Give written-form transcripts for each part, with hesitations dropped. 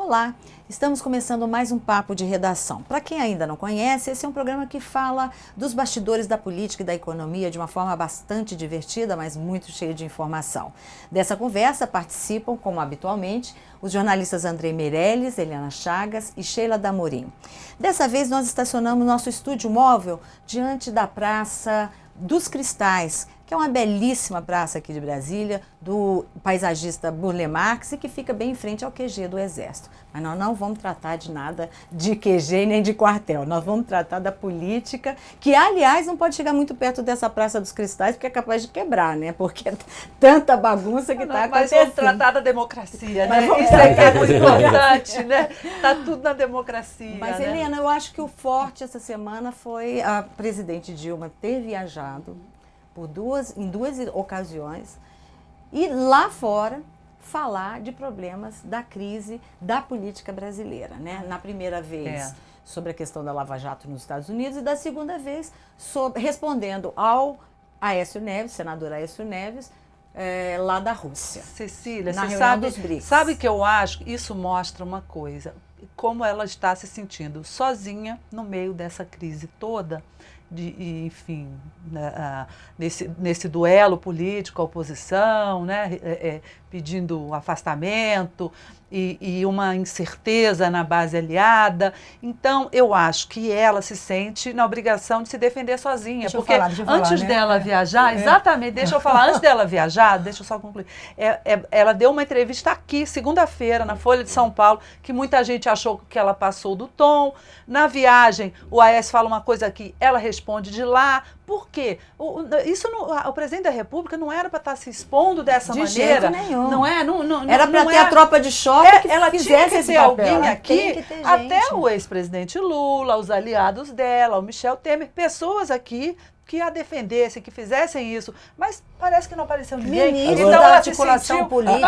Olá, estamos começando mais um Papo de Redação. Para quem ainda não conhece, esse é um programa que fala dos bastidores da política e da economia de uma forma bastante divertida, mas muito cheia de informação. Dessa conversa participam, como habitualmente, os jornalistas Andrei Meirelles, Eliana Chagas e Sheila Damorim. Dessa vez nós estacionamos nosso estúdio móvel diante da Praça dos Cristais, que é uma belíssima praça aqui de Brasília, do paisagista Burle Marx e que fica bem em frente ao QG do Exército. Mas nós não vamos tratar de nada de QG nem de quartel, nós vamos tratar da política, que aliás não pode chegar muito perto dessa Praça dos Cristais, porque é capaz de quebrar, né? Porque é tanta bagunça que está acontecendo. Mas vamos tratar da democracia, né? Isso é muito importante, né? Está tudo na democracia. Mas, né? Helena, eu acho que o forte essa semana foi a presidente Dilma ter viajado em duas ocasiões, e lá fora falar de problemas da crise da política brasileira, né? Na primeira vez sobre a questão da Lava Jato nos Estados Unidos e da segunda vez respondendo ao Aécio Neves, senador Aécio Neves, lá da Rússia. Cecília, na você reunião dos BRICS. sabe que eu acho? Isso mostra uma coisa, como ela está se sentindo sozinha no meio dessa crise toda, enfim, nesse duelo político, a oposição, né, pedindo afastamento e uma incerteza na base aliada. Então, eu acho que ela se sente na obrigação de se defender sozinha. Deixa porque eu falar, antes né? dela viajar, exatamente, deixa eu falar, antes dela viajar, deixa eu só concluir, ela deu uma entrevista aqui, segunda-feira, na Folha de São Paulo, que muita gente achou que ela passou do tom. Na viagem, o Aécio fala uma coisa aqui, ela responde de lá. Por quê? O presidente da República não era para estar se expondo dessa De maneira. jeito nenhum. Não é? Era para ter a tropa de choque que ela fizesse tinha que esse ter papel. alguém aqui, tem que ter gente. até o ex-presidente Lula, os aliados dela, o Michel Temer, pessoas aqui que a defendessem, que fizessem isso, mas parece que não apareceu ninguém. Ministro Então da ela se articulação sentiu política.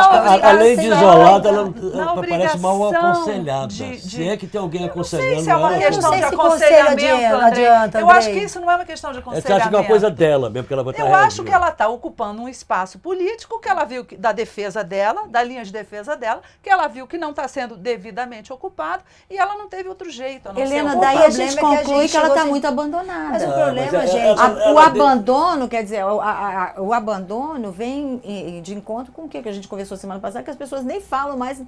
Além de isolada, ela na parece mal obrigação aconselhada. de- Se é que tem alguém Não aconselhando sei se é uma ela. questão sei de se conselho aconselhamento, Andrei. adianta, Eu acho Andrei. que isso não é uma questão de Você aconselhamento. acha que é uma coisa dela mesmo, que ela vai estar Eu acho que ela está ocupando um espaço político que ela viu da defesa dela, da linha de defesa dela, que ela viu que não está sendo devidamente ocupado e ela não teve outro jeito. A não Helena, ser daí ocupar. a gente problema é que a conclui gente que ela chegou está assim- muito abandonada. Mas o Não, problema, mas gente... ela- O abandono, quer dizer, o abandono vem de encontro com o que a gente conversou semana passada, que as pessoas nem falam mais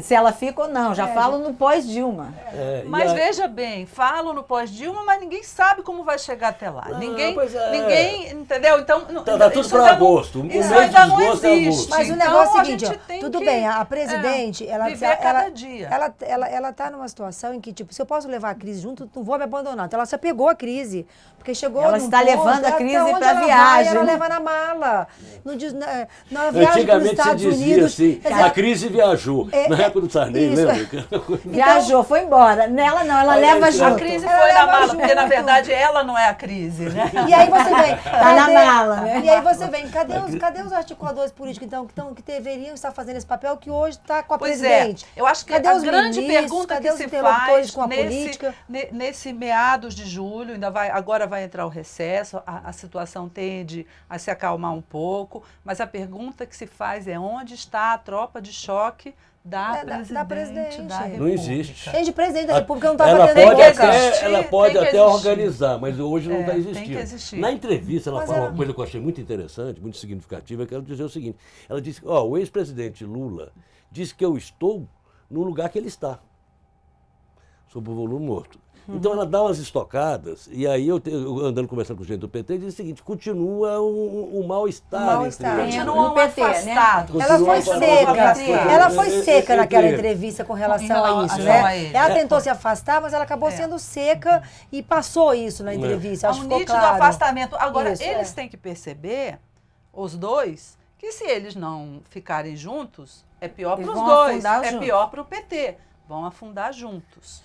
se ela fica ou não, já falam no pós-Dilma. Mas veja bem, falam no pós-Dilma, mas ninguém sabe como vai chegar até lá. Ninguém, entendeu? Então, Tá tudo isso para ainda não- agosto. O Isso mês ainda de não desgosto é existe. agosto. Mas o Então, negócio é a o seguinte, gente ó, tem tudo que, bem, a presidente, viver cada dia. ela tá numa situação em que, tipo, se eu posso levar a crise junto, não vou me abandonar. Então ela se apegou à crise, porque chegou Ela num está ponto, levando a até crise onde pra ela vai, viagem, ela né? leva na mala. Não diz, na viagem para os Antigamente se Estados dizia Unidos. assim, quer dizer, a crise viajou. Na época do Sarney, isso. lembra? Viajou, foi embora. Nela não, ela leva a junto. A crise Ela foi na leva mala, junto. porque na verdade ela não é a crise, né? E aí você vem. Tá na mala, né? E aí você vem, cadê os articuladores políticos, então, que deveriam estar fazendo esse papel que hoje está com a Pois presidente? eu acho que Cadê a os grande ministros? pergunta Cadê que os se interlocutores faz com a política? nesse meados de julho, agora vai entrar o recesso, a situação tende a se acalmar um pouco, mas a pergunta que se faz é onde está a tropa de choque da presidente da República? Não existe. Gente, presidente da República não está Ela batendo pode boca. até, ela pode tem que até existir. organizar, mas hoje não está tem existindo. que existir. Na entrevista, ela Mas fala ela- uma coisa que eu achei muito interessante, muito significativa, que ela dizer o seguinte, ela disse, o ex-presidente Lula disse que eu estou no lugar que ele está, sob o volume morto. Então ela dá umas estocadas, e aí eu andando conversando com gente do PT, diz o seguinte, continua um mal-estar. Um mal-estar. entre eles. Continuam No PT, né? afastados. Ela foi Continua seca. afastado. Ela foi seca naquela Entre- entrevista com Em relação a relação isso, a né? ele. Ela tentou se afastar, mas ela acabou É. sendo seca e passou isso na entrevista. Há Acho um que ficou nítido claro. afastamento. Agora, Isso, eles têm que perceber, os dois, que se eles não ficarem juntos, é pior Eles para os vão dois, afundar é juntos. pior para o PT. Vão afundar juntos.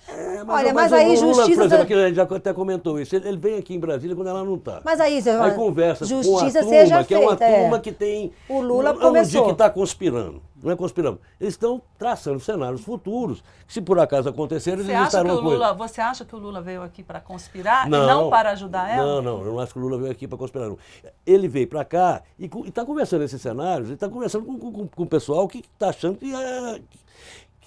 Olha, mas o aí Lula, justiça- por exemplo, que a gente já até comentou isso, ele vem aqui em Brasília quando ela não está. Mas aí, você Aí conversa justiça com a seja turma, que é uma feita, turma que tem... O Lula não começou. digo que está conspirando, não é conspirando. Eles estão traçando cenários futuros, que se por acaso acontecerem, Você eles acha, que estarão o com ele. Lula, você acha que o Lula veio aqui para conspirar e não para ajudar ela? Não, eu não acho que o Lula veio aqui para conspirar, não. Ele veio para cá e está conversando nesses cenários, ele está conversando com o pessoal que está achando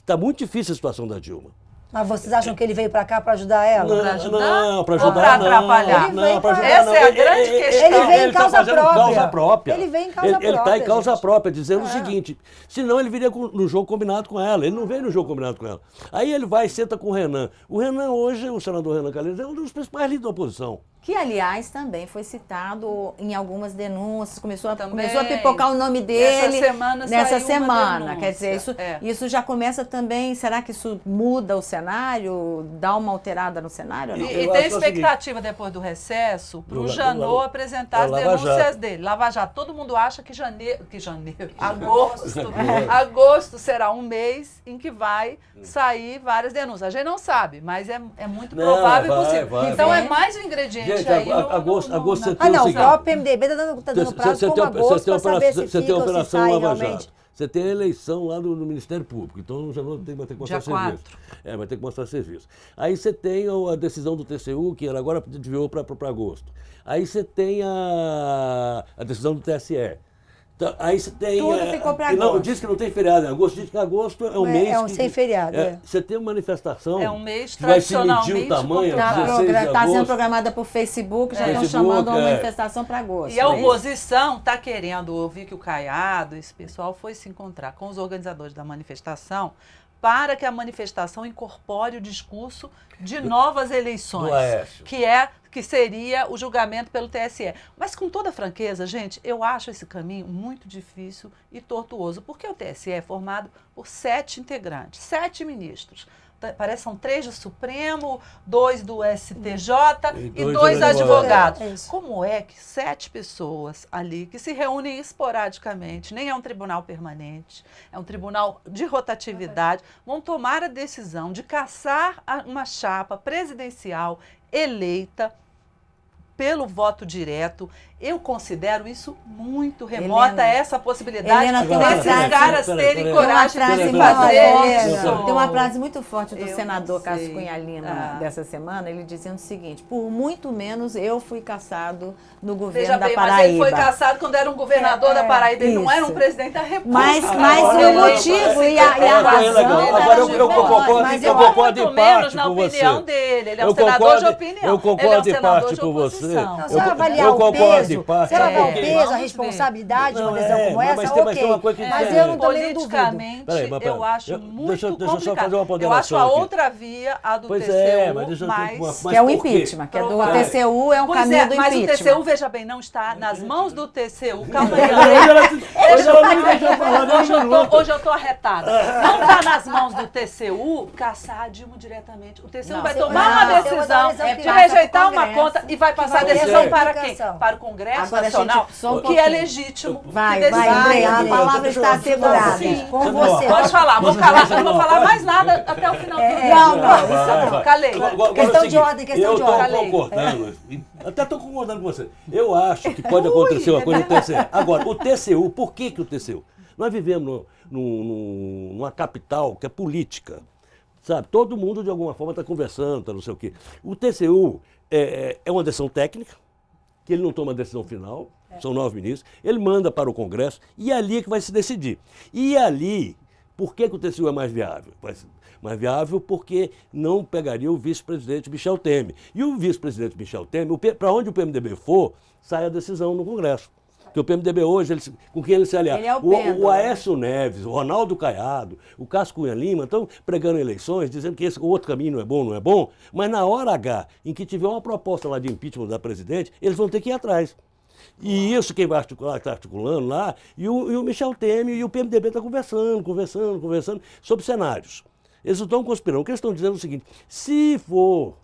Está muito difícil a situação da Dilma. Mas vocês acham que ele veio pra cá pra ajudar ela? Pra ajudar? Não, para Ou ajudar pra não. atrapalhar? Não, para ajudar Essa não. é a grande questão. Ele veio em tá causa fazendo própria. causa própria. Ele veio em causa Ele está própria, em causa gente. própria, dizendo o seguinte, senão ele viria no jogo combinado com ela. Ele não veio no jogo combinado com ela. Aí ele vai e senta com o Renan. O Renan hoje, o senador Renan Calheiros, é um dos principais líderes da oposição. Que, aliás, também foi citado em algumas denúncias, começou a Também. pipocar o nome dele Nessa semana saiu uma Quer dizer, denúncia. isso já começa também, será que isso muda o cenário, dá uma alterada no cenário ou não? E Eu tem acho o expectativa depois do recesso para o Do Janot Lava- apresentar as Lava denúncias Jato. dele. Lava Jato. Todo mundo acha que agosto será um mês em que vai sair várias denúncias. A gente não sabe, mas é muito Não, provável e vai, possível. vai, então vai. é mais um ingrediente Gente, aí. agosto você Ah, tem o não, o seguinte. próprio PMDB tá dando prazo como agosto pra saber se Você tem fica a ou se Operação sai Lava realmente. Jato. Você tem a eleição lá no Ministério Público, então já vai ter que mostrar Dia serviço. 4. Vai ter que mostrar serviço. Aí você tem a decisão do TCU, que agora desviou para agosto. Aí você tem a decisão do TSE. Então, aí você tem. Tudo ficou pra Não, agosto. diz que não tem feriado em agosto, diz que agosto é um mês. É um que- sem feriado, é. Você tem uma manifestação. É um mês que vai se medir o tradicionalmente tamanho, complicado. 16 de Está sendo agosto. programada por Facebook, já estão Facebook, chamando uma é. manifestação para agosto. E a não é isso? oposição está querendo ouvir que o Caiado, esse pessoal, foi se encontrar com os organizadores da manifestação para que a manifestação incorpore o discurso de novas eleições, do Aécio. que seria o julgamento pelo TSE. Mas com toda franqueza, gente, eu acho esse caminho muito difícil e tortuoso, porque o TSE é formado por 7 integrantes, 7 ministros. Parece que são 3 do Supremo, 2 do STJ E e dois 2 advogados. É isso. Como é que 7 pessoas ali, que se reúnem esporadicamente, nem é um tribunal permanente, é um tribunal de rotatividade, vão tomar a decisão de caçar uma chapa presidencial eleita pelo voto direto? Eu considero isso muito remota, Helena, essa possibilidade Helena, tem uma desses frase- caras Peraí, terem peraí. coragem Tem uma frase de muito fazer forte, isso. tem uma frase muito forte do Eu senador não Cássio sei. Cunha Lima dessa semana, ele dizendo o seguinte: por muito menos eu fui caçado no governo Veja da bem, mas Paraíba. ele foi caçado quando era um governador da Paraíba, ele não era um isso. presidente da República. Mas Agora, o motivo e a razão Agora eu era concordo, Mas eu eu concordo muito em parte menos na com opinião você. dele. Ele é Eu um senador concordo- de opinião. eu concordo ele é um em senador parte de com você. oposição. Não, Eu se ela co- avaliar eu o concordo peso, em parte, se ela avaliar o porque- peso, a Vamos ver. responsabilidade de uma Não, decisão como mas essa, tem uma ok. coisa que Mas tem- eu não, também não duvido. Politicamente, Peraí, mas eu acho muito deixa eu só complicado. fazer uma Eu acho ponderação a aqui. outra via, a do Pois TCU, é, mas deixa eu ter mais... uma- que é o por quê? impeachment, que é do Provável. TCU, é um Pois caminho do mas impeachment. o TCU, veja bem, não está nas mãos do TCU. Calma aí, Hoje ela não me deixa falar nem um minuto. Hoje eu estou arretada. Não está nas mãos do TCU caçar a Dilma diretamente. O TCU Não, vai sim, tomar não, uma tem uma decisão decisão que de passa rejeitar pro uma Congresso, conta e vai passar a vai ter decisão essa para quem? implicação. Para o Congresso Agora, Nacional, gente, só um o que é pouquinho. legítimo. Vai, que vai, decide. André, a André, palavra deixa eu- está assegurada. Sim. Com Você você. não- Pode falar, vou Você calar. você Eu não vou não falar pode? mais nada até o final do dia. Não, não, isso não. vai. Calei. Agora, Questão é o de seguinte, ordem, questão de eu ordem. estou concordando, e até estou concordando com você. Eu acho que pode acontecer uma coisa no TCU. Agora, o TCU, por que o TCU? Nós vivemos numa capital que é política, sabe? Todo mundo, de alguma forma, está conversando, tá não sei o quê. O TCU é uma decisão técnica, que ele não toma a decisão final, são 9 ministros, ele manda para o Congresso e é ali que vai se decidir. E ali, por que o TCU é mais viável? Vai ser mais viável porque não pegaria o vice-presidente Michel Temer. E o vice-presidente Michel Temer, para onde o PMDB for, sai a decisão no Congresso. Porque o PMDB hoje, com quem ele se aliar? Ele é o pêndulo. O Aécio Neves, o Ronaldo Caiado, o Cássio Cunha Lima estão pregando eleições, dizendo que esse outro caminho não é bom, mas na hora H, em que tiver uma proposta lá de impeachment da presidente, eles vão ter que ir atrás. E isso quem vai articular, está articulando lá, e o Michel Temer e o PMDB estão conversando sobre cenários. Eles não estão conspirando. O que eles estão dizendo é o seguinte: se for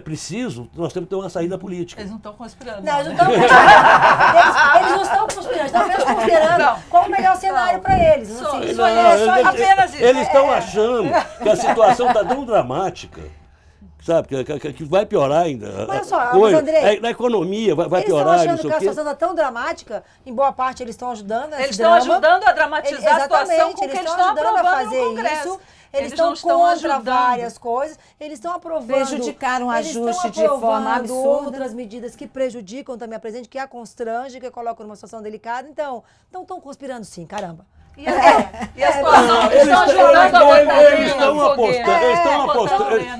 preciso, nós temos que ter uma saída política. Eles não estão conspirando. Não, eles né? não estão conspirando. Eles não estão conspirando, estão apenas considerando Não. qual o melhor cenário para eles. Só- Assim, só é isso, só isso. apenas isso. Eles estão achando que a situação está tão dramática, sabe, que vai piorar ainda. Mas olha só, a mas, coisa. Andrei, Na economia vai Eles estão piorar, não achando sei que o a quê. situação está tão dramática, em boa parte eles estão ajudando esse Eles estão drama. ajudando a dramatizar a situação Exatamente, com o que eles estão estão ajudando a aprovando fazer no Congresso. isso. Eles não estão contra ajudando. várias coisas, eles estão aprovando. Prejudicaram um eles ajuste estão de forma aprovando absurda. outras medidas que prejudicam também a presidente, que a constrange, que a colocam numa situação delicada. Então estão conspirando sim, caramba. E a situação Não, eles estão jogando a boca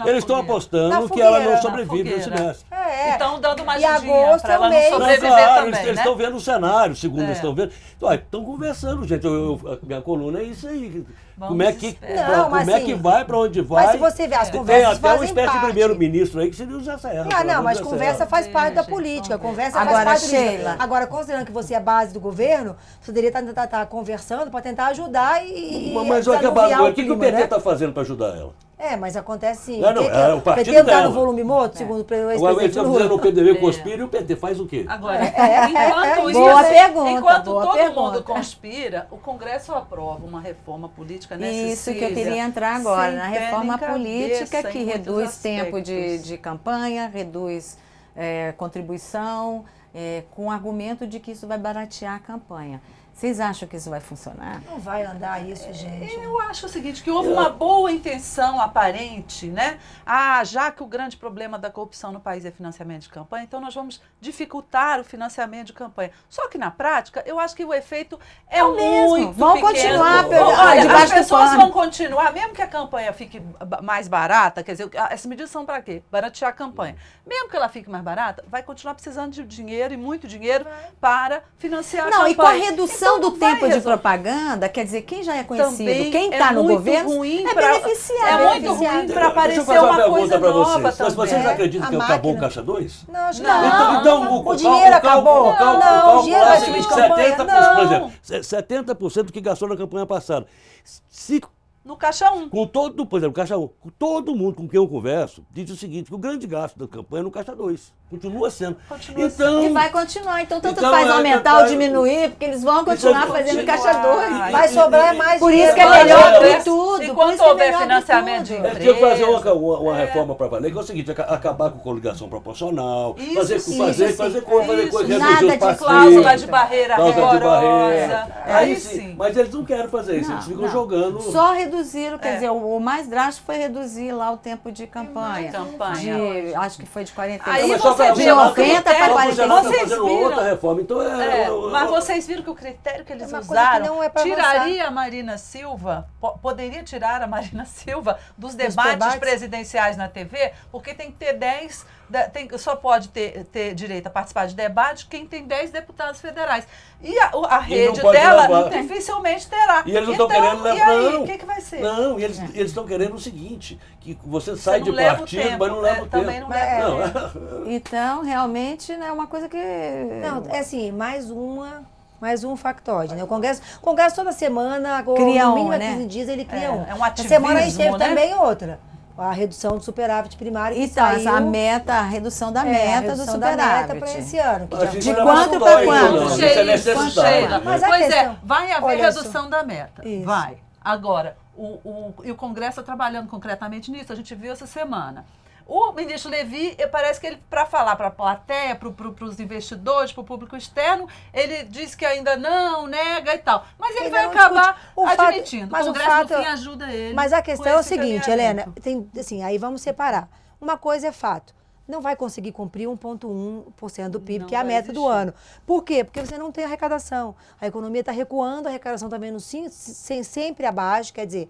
eles estão apostando que ela não sobrevive nesse mês. Estão dando uma E ajudinha agosto para é o ela não mês. sobreviver Claro, também, eles né? estão vendo o cenário, segundo eles estão vendo. Estão conversando, gente. Minha coluna é isso aí. Vamos Como é que, esperar. Não, mas como é assim, que vai, para onde vai? mas se você ver, as Tem conversas até uma fazem espécie de parte. primeiro-ministro aí que seria o Zé Serra. Ah, não, mas Zé conversa Serra. faz parte da Gente, política. vamos ver. Conversa Agora, faz parte da Sheila. política. Agora, considerando que você é base do governo, você poderia estar conversando para tentar ajudar e Mas olha que desanuviar o que o clima, PT né? está fazendo para ajudar ela? Mas acontece sim. Não, O o partido PT não está dela. no volume morto, segundo o Agora eles ex-presidente estão Lula. dizendo o PDB conspira e o PT faz o quê? Agora, enquanto isso, Boa pergunta, enquanto boa todo pergunta. mundo conspira, o Congresso aprova uma reforma política necessária. Isso que eu queria entrar agora, na reforma política que reduz tempo de de campanha, reduz contribuição, com o argumento de que isso vai baratear a campanha. Vocês acham que isso vai funcionar? Não vai andar isso, gente. Eu acho o seguinte, que houve uma boa intenção aparente, né? Já que o grande problema da corrupção no país é financiamento de campanha, então nós vamos dificultar o financiamento de campanha. Só que na prática, eu acho que o efeito é o mesmo. muito Vão pequeno. continuar Olha, debaixo as do pessoas pano. vão continuar, mesmo que a campanha fique mais barata, quer dizer, essas medidas são para quê? Baratear a campanha. Mesmo que ela fique mais barata, vai continuar precisando de dinheiro e muito dinheiro para financiar a campanha. Não, e com a redução Então, do vai tempo de resolver. propaganda, quer dizer, quem já é conhecido, Também quem é está no muito governo, ruim é pra- beneficiado. É muito beneficiado. ruim para Deixa eu aparecer fazer uma uma pergunta coisa para nova vocês. Mas também. vocês acreditam A que acabou o máquina. Caixa 2? Não, acho que Não. não. o dinheiro acabou. O cálculo Não, o dinheiro vai subir de campanha. 70%, por Não. exemplo, 70% do que gastou na campanha passada. Se No Caixa 1. com todo, por exemplo, Caixa 1, com todo mundo com quem eu converso, diz o seguinte, que o grande gasto da campanha é no Caixa 2. Continua sendo. Continua Então, E vai continuar. Então, tanto Então, faz é, aumentar vai- ou diminuir, porque eles vão continuar Então, fazendo continuar. caixa 2. Vai sobrar mais Por dinheiro. isso que é Enquanto melhor houver- de tudo. por enquanto isso que é houver melhor de financiamento de tudo. empresa. tinha que fazer uma reforma para valer, que é o seguinte, acabar com acabar com coligação proporcional, Isso fazer sim, coisa, isso fazer sim. coisa, Isso. reduzir Nada os de partidos. Cláusula de barreira Cláusula de rigorosa. barreira. Aí Aí sim. Mas eles não querem fazer isso, eles ficam jogando. Só reduziram, quer É. dizer, o mais drástico foi reduzir lá o tempo de campanha. Acho que foi de 45. Aí Mas só você pra- vê de o 90 para critério- 45. Você Vocês fazendo viram? outra reforma, então Mas vocês viram que o critério que eles É uma coisa que usaram não é pra tiraria a Marina Silva, poderia tirar a Marina Silva dos debates debates? presidenciais na TV, porque tem que ter 10, só pode ter direito a participar de debate quem tem 10 deputados federais. E a rede pode dela levar. dificilmente terá. E eles não estão Então, querendo e levar. aí, Não, o que vai ser? Não, e eles estão querendo o seguinte: que você sai não de leva o partido, tempo, mas não leva o tempo. também não leva o tempo. Não. Então, realmente, né, é uma coisa que... Não, é assim, mais um factoide, né? O Congresso toda semana, Cria no um, mínimo né? 15 dias, ele cria um. É um Essa semana a gente teve ativismo, né? também outra. A redução do superávit primário que Então, saiu. a redução da a meta do redução da meta para superávit. esse ano. Que Mas já- isso De não é quanto muito pra dói, quanto? não, isso é necessidade. Sheila. Mas a Pois questão- vai haver olha redução da meta. Isso. Vai. Agora, e o Congresso está trabalhando concretamente nisso, a gente viu essa semana. O ministro Levi, parece que ele, para falar para a plateia, para os investidores, para o público externo, ele diz que ainda não, nega e tal. Mas ele Ele vai não acabar discute. O fato- admitindo. mas o o Congresso, fato- no fim, ajuda ele. Mas a com questão é o esse seguinte, encaminhamento. Helena, assim, aí vamos separar. Uma coisa é fato. Não vai conseguir cumprir 1,1% do PIB, Não que é a vai meta do existir. ano. Por quê? Porque você não tem arrecadação. A economia está recuando, a arrecadação também no sempre abaixo, quer dizer.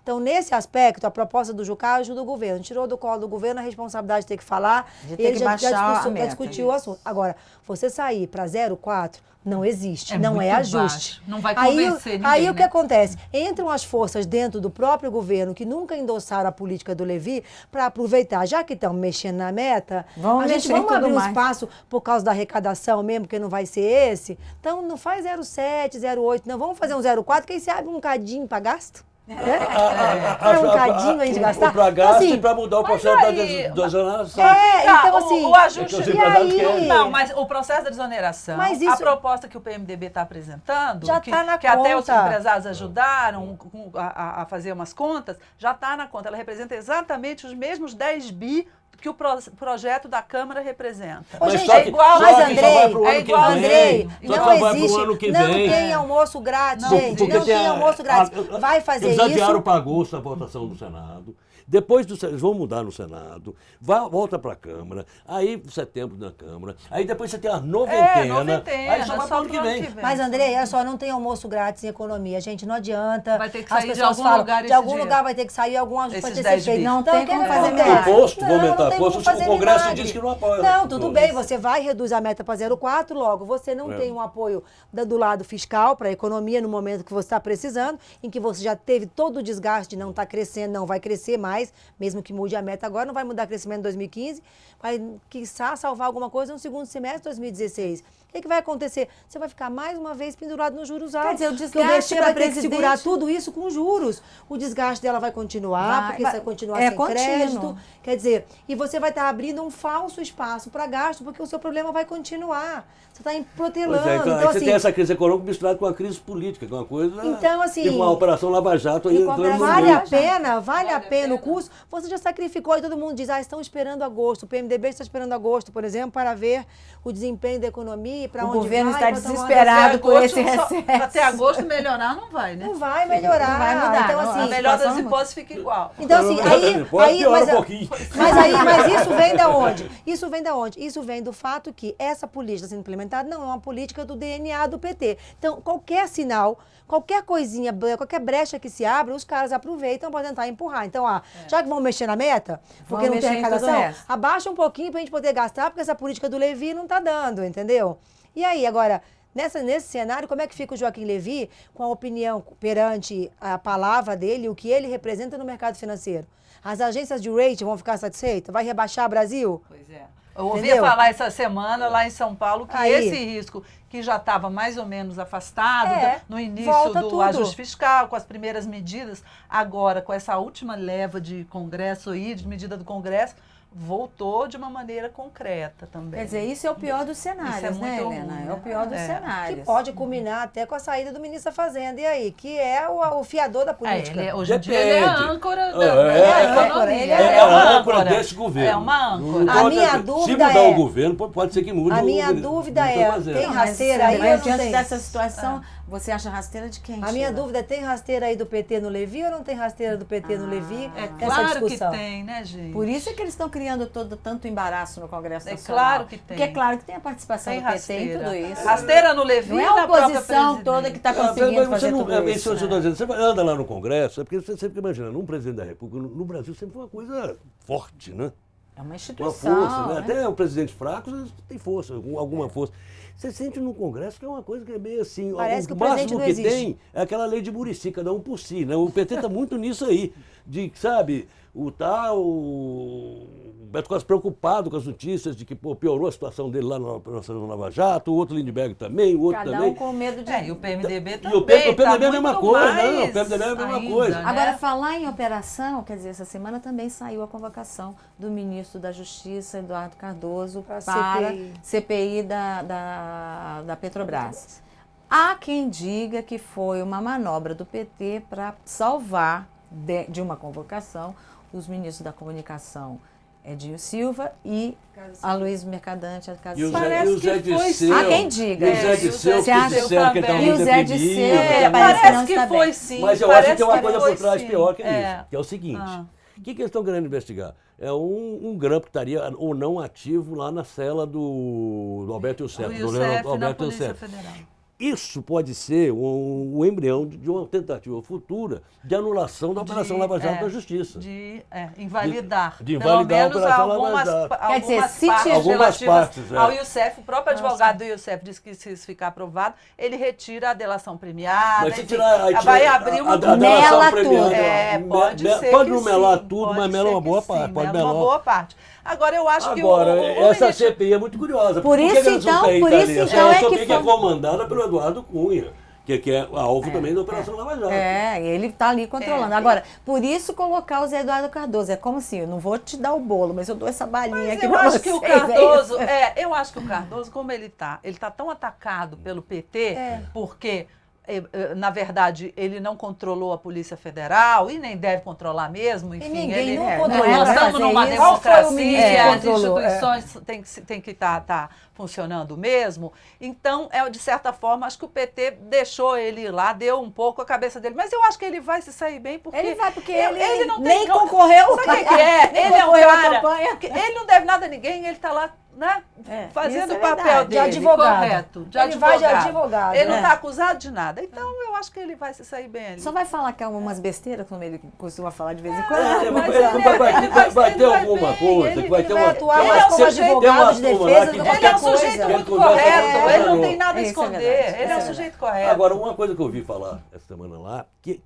Então, nesse aspecto, a proposta do Jucá ajuda o governo. Tirou do colo do governo a responsabilidade de ter que falar. De ter ele que já baixar a discutiu, meta. discutiu o assunto. Agora, você sair para 0,4 não existe, É não é muito ajuste. baixo. Não vai Aí, convencer ninguém, aí o que né? acontece? Entram as forças dentro do próprio governo que nunca endossaram a política do Levi para aproveitar, já que estão mexendo na meta, Vamos mexer em tudo abrir um mais. espaço por causa da arrecadação mesmo, que não vai ser esse. Então não faz 0,7, 0,8, não, vamos fazer um 0,4, que aí você abre um cadinho para gasto. É um cadinho a gente gastar. Para gasto Assim, e para mudar o mas processo aí- da desoneração. então assim... o ajuste. É que eu E sei aí... Não, mas o processo da desoneração, Mas isso- a proposta que o PMDB está apresentando, Já que, tá na que até os conta. empresários ajudaram a fazer umas contas, já está na conta. Ela representa exatamente os mesmos 10 bi que o projeto da Câmara representa. Ô, Mas gente, só é que- igual, só mas que só vai Andrei, pro ano que igual, vem. Andrei, Só que não só vai pro existe, ano que não vem. tem almoço grátis, Não, gente, Porque não tem almoço grátis. Vai fazer eles isso... adiaram para agosto a votação do Senado. Depois eles vão mudar no Senado, volta para a Câmara, aí setembro na Câmara, aí depois você tem a noventena, aí só vai para o ano que vem. Mas, André, olha só, não tem almoço grátis em economia, gente, não adianta. Vai ter que As sair de pessoas algum falam, lugar de algum esse lugar vai ter que sair, algum ajuste vai Esses ter que ser 10 feito. bi. Não tem como fazer não milagre. Imposto, vou aumentar tem imposto, como fazer o Congresso milagre. diz que não apoia. Não, tudo bem, você vai, reduz a meta para 0,4, logo, você não tem um apoio do lado fiscal para a economia no momento que você está precisando, em que você já teve todo o desgaste de não estar crescendo, não vai crescer mais, mesmo que mude a meta agora, não vai mudar crescimento em 2015, vai, quiçá, salvar alguma coisa no segundo semestre de 2016. O que vai acontecer? Você vai ficar mais uma vez pendurado nos juros altos. Quer dizer, o porque desgaste o BC vai ter que presidente... segurar tudo isso com juros. O desgaste dela vai continuar, porque você vai continuar sem crédito. Quer dizer, e você vai estar abrindo um falso espaço para gasto, porque o seu problema vai continuar. Você está protelando. Então, então, você tem essa crise econômica misturada com a crise política, que é uma coisa... Então, assim... Tipo uma Operação Lava Jato aí entrando no Vale meio. vale a pena o custo. Você já sacrificou e todo mundo diz, estão esperando agosto. O PMDB está esperando agosto, por exemplo, para ver o desempenho da economia, para onde vai. O governo está pra tomar uma desesperado com agosto, esse recesso. Até agosto melhorar não vai, né? Não vai melhorar. Não vai mudar, Então, não, assim, A melhor das situação hipóteses fica igual. Então, assim, Piora um pouquinho. mas isso vem da onde? Isso vem da onde? Isso vem do fato que essa política sendo implementada não é uma política do DNA do PT. Então, qualquer sinal, qualquer coisinha, qualquer brecha que se abre, os caras aproveitam para tentar empurrar. Então, já que vão mexer na meta, porque não tem arrecadação, abaixa um pouquinho para a gente poder gastar, porque essa política do Levi não está dando, entendeu? E aí, agora, nesse cenário, como é que fica o Joaquim Levy com a opinião perante a palavra dele, o que ele representa no mercado financeiro? As agências de rating vão ficar satisfeitas? Vai rebaixar o Brasil? Pois é. Eu ouvi falar essa semana lá em São Paulo que esse risco, que já estava mais ou menos afastado no início do ajuste fiscal, com as primeiras medidas, agora com essa última leva de Congresso aí, de medida do Congresso, voltou de uma maneira concreta também. Quer dizer, isso é o pior dos cenários, né, Helena? ruim, É o pior dos cenários. Que pode culminar até com a saída do ministro da Fazenda. E aí? Que é o fiador da política. Hoje em dia ele é a âncora da economia. Ele é a âncora desse governo. É uma âncora. A minha dúvida se mudar o governo, pode ser que mude. A minha dúvida tem rasteira aí ou não diante tem? dessa situação, você acha rasteira de quem? A minha dúvida é, tem rasteira aí do PT no Levi ou não tem rasteira do PT no Levi? É claro que tem, né, gente? Por isso é que eles estão criando tanto embaraço no Congresso Nacional. Claro que tem. Porque é claro que tem a participação do PT em tudo isso. Rasteira no Levi. Não é a oposição toda que está conseguindo fazer tudo isso. Você anda lá no Congresso, é porque você sempre imagina, um presidente da República, no Brasil sempre foi uma coisa forte, né? É uma instituição. Uma força, né? Até o presidente fraco tem força, alguma força. Você sente no Congresso que é uma coisa que é meio assim, parece que o o presidente máximo não que existe. tem é aquela lei de Muricy, cada um por si, né? O PT está muito nisso aí, de, sabe, o Beto Costa preocupado com as notícias de que piorou a situação dele lá na Operação Lava Jato, o outro Lindbergh também, o outro Cada também. um com medo de... E o PMDB também. E o PMDB é a mesma coisa, não, o PMDB é a mesma coisa. Né? Agora, falar em operação, quer dizer, essa semana também saiu a convocação do ministro da Justiça, Eduardo Cardoso, para a CPI da Petrobras. Há quem diga que foi uma manobra do PT para salvar de uma convocação os ministros da Comunicação, Edinho Silva e Aloysio Mercadante. E o Zé Disseu. Há quem diga. E o Zé Disseu, que disseram que ele estava E o muito Zé Disseu, deprimido. Parece que foi sim. Mas eu acho que tem uma coisa por trás pior que isso, que é o seguinte. O que eles estão querendo investigar? É um grampo que estaria ou não ativo lá na cela do Alberto Youssef, do Alberto Youssef. Isso pode ser um embrião de uma tentativa futura de anulação da Operação Lava Jato da Justiça. De invalidar. De invalidar a Operação Lava Jato. Quer dizer, se algumas partes ao Youssef, o próprio advogado do Youssef disse que se isso ficar aprovado, ele retira a delação premiada. Mas se tirar, vai abrir uma delação premiada. Pode ser pode que não melar sim, tudo, mas mela uma boa parte. Pode melar uma boa parte. Agora, eu acho que essa CPI é muito curiosa. Por isso, então, é que é comandada pelo Eduardo Cunha, que é alvo também da Operação Lava Jato. Ele está ali controlando. Agora, por isso colocar o Zé Eduardo Cardoso. É como assim, eu não vou te dar o bolo, mas eu dou essa balinha aqui pra vocês. Eu acho que o Cardoso, como ele tá tão atacado pelo PT, porque na verdade, ele não controlou a Polícia Federal e nem deve controlar mesmo. Enfim, ninguém ele, controlou. nós Pra estamos fazer numa isso. democracia, Qual foi o ministro que as controlou? instituições têm que estar funcionando mesmo. Então, de certa forma, acho que o PT deixou ele ir lá, deu um pouco a cabeça dele. Mas eu acho que ele vai se sair bem, porque Ele vai, porque ele não nem tem... concorreu. Sabe o que é? Nem Ele é um concorreu à cara... campanha. que ele não deve nada a ninguém, ele está lá, né? Fazendo isso é o papel verdade. dele, De advogado. correto. Ele vai de advogado, Ele não né? está acusado de nada. Então, eu acho que ele vai se sair bem ali. Só vai falar que é umas besteiras, como ele costuma falar de vez em quando. Vai ter alguma coisa, que vai ter vai uma... atuar Ele mais é um como sujeito- advogado de tem uma turma defesa lá que do diz que Ele é um qualquer sujeito coisa. muito Conversa correto, com ele não o tem nada a Isso é esconder, verdade, ele é isso um é sujeito correto. Agora, uma coisa que eu ouvi falar essa semana lá, que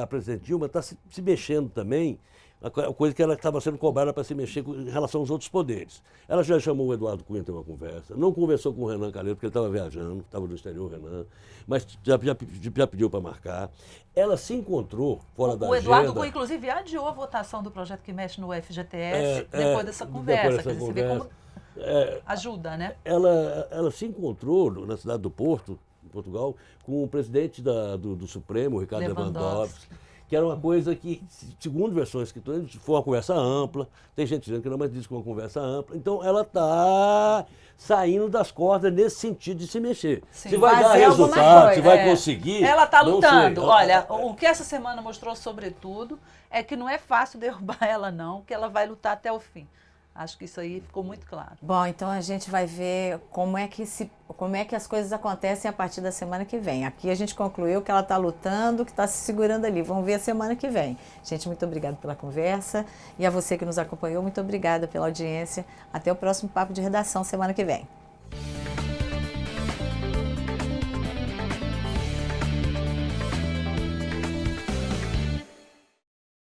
a presidente Dilma está se mexendo também, a coisa que ela estava sendo cobrada para se mexer em relação aos outros poderes. Ela já chamou o Eduardo Cunha ter uma conversa, não conversou com o Renan Calheiros, porque ele estava viajando, estava no exterior, Renan, mas já pediu para marcar. Ela se encontrou fora da O Eduardo agenda. Cunha, inclusive, adiou a votação do projeto que mexe no FGTS depois dessa conversa. Quer dizer, você vê como ajuda, né? Ela se encontrou na cidade do Porto, em Portugal, com o presidente do Supremo, Ricardo Lewandowski, que era uma coisa que, segundo versões que foi uma conversa ampla, tem gente dizendo que não, mas diz que foi uma conversa ampla. Então, ela está saindo das cordas nesse sentido de se mexer. Sim. Se vai dar Fazer alguma resultado, coisa. se vai conseguir... Ela está não lutando. sei. Olha, o que essa semana mostrou, sobretudo, é que não é fácil derrubar ela, não, que ela vai lutar até o fim. Acho que isso aí ficou muito claro. Bom, então a gente vai ver como é que as coisas acontecem a partir da semana que vem. Aqui a gente concluiu que ela está lutando, que está se segurando ali. Vamos ver a semana que vem. Gente, muito obrigada pela conversa. E a você que nos acompanhou, muito obrigada pela audiência. Até o próximo Papo de Redação semana que vem.